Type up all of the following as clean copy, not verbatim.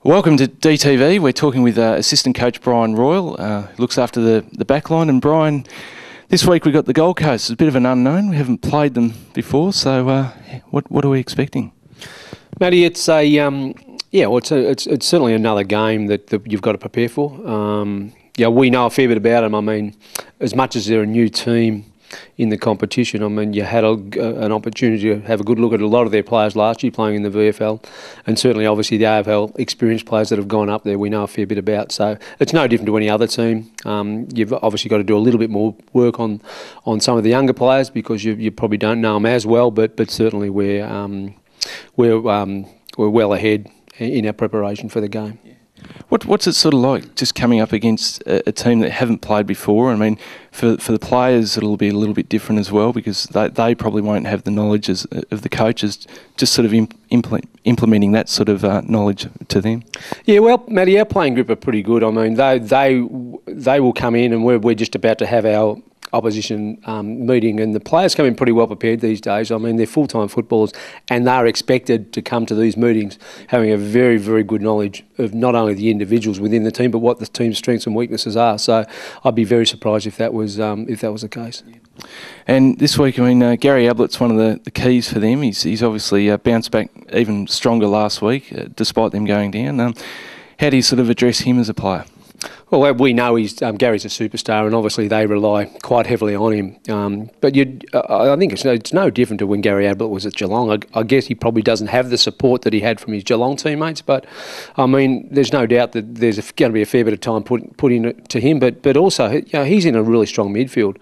Welcome to DTV. We're talking with assistant coach Brian Royal, who looks after the back line. And Brian, this week we got the Gold Coast. It's a bit of an unknown. We haven't played them before, so what are we expecting? Matty, it's it's certainly another game that you've got to prepare for. We know a fair bit about them. I mean, as much as they're a new team in the competition, I mean, you had an opportunity to have a good look at a lot of their players last year playing in the VFL, and certainly obviously the AFL experienced players that have gone up there we know a fair bit about. So it's no different to any other team. You've obviously got to do a little bit more work on some of the younger players because you probably don't know them as well, but certainly we're well ahead in our preparation for the game. What's it sort of like just coming up against a team that haven't played before? I mean, for the players it'll be a little bit different as well because they probably won't have the knowledge of the coaches, just sort of implementing that sort of knowledge to them. Yeah, well, Matty, our playing group are pretty good. I mean, they will come in and we're just about to have our opposition meeting, and the players come in pretty well prepared these days. I mean, they're full-time footballers and they're expected to come to these meetings having a very, very good knowledge of not only the individuals within the team but what the team's strengths and weaknesses are. So I'd be very surprised if that was the case. Yeah. And this week, I mean, Gary Ablett's one of the keys for them. He's obviously bounced back even stronger last week despite them going down. How do you sort of address him as a player? Well, we know Gary's a superstar, and obviously they rely quite heavily on him. But I think it's no different to when Gary Ablett was at Geelong. I guess he probably doesn't have the support that he had from his Geelong teammates. But I mean, there's no doubt that there's going to be a fair bit of time put into him. But also, he's in a really strong midfield.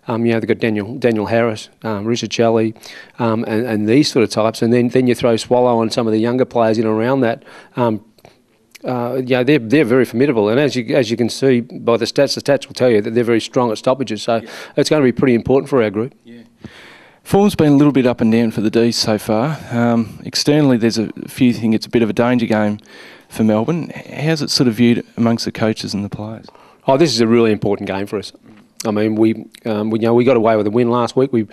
They've got Daniel Harris, Richard Shelley, and these sort of types. And then you throw Swallow and some of the younger players in around that. They're very formidable, and as you can see by the stats will tell you that they're very strong at stoppages. So it's going to be pretty important for our group. Yeah. Form's been a little bit up and down for the D's so far. Externally, there's a few think it's a bit of a danger game for Melbourne. How's it sort of viewed amongst the coaches and the players? Oh, this is a really important game for us. I mean, we got away with a win last week. We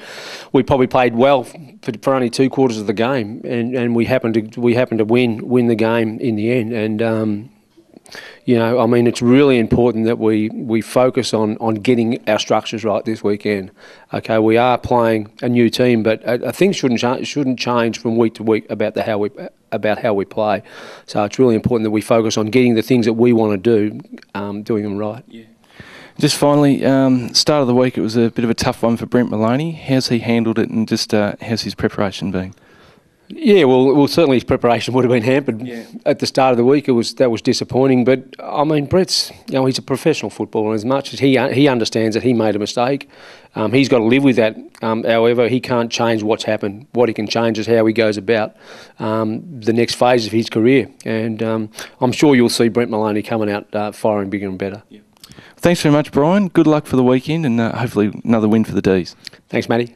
probably played well for only 2 quarters of the game, and we happened to win the game in the end. And I mean, it's really important that we focus on getting our structures right this weekend. Okay, we are playing a new team, but things shouldn't change from week to week about how we play. So it's really important that we focus on getting the things that we want to do, doing them right. Yeah. Just finally, start of the week, it was a bit of a tough one for Brent Maloney. How's he handled it, and just how's his preparation been? Yeah, well, certainly his preparation would have been hampered at the start of the week. That was disappointing. But I mean, Brett's he's a professional footballer. As much as he understands that he made a mistake, he's got to live with that. However, he can't change what's happened. What he can change is how he goes about the next phase of his career. And I'm sure you'll see Brent Maloney coming out firing bigger and better. Yeah. Thanks very much, Brian. Good luck for the weekend, and hopefully another win for the D's. Thanks, Matty.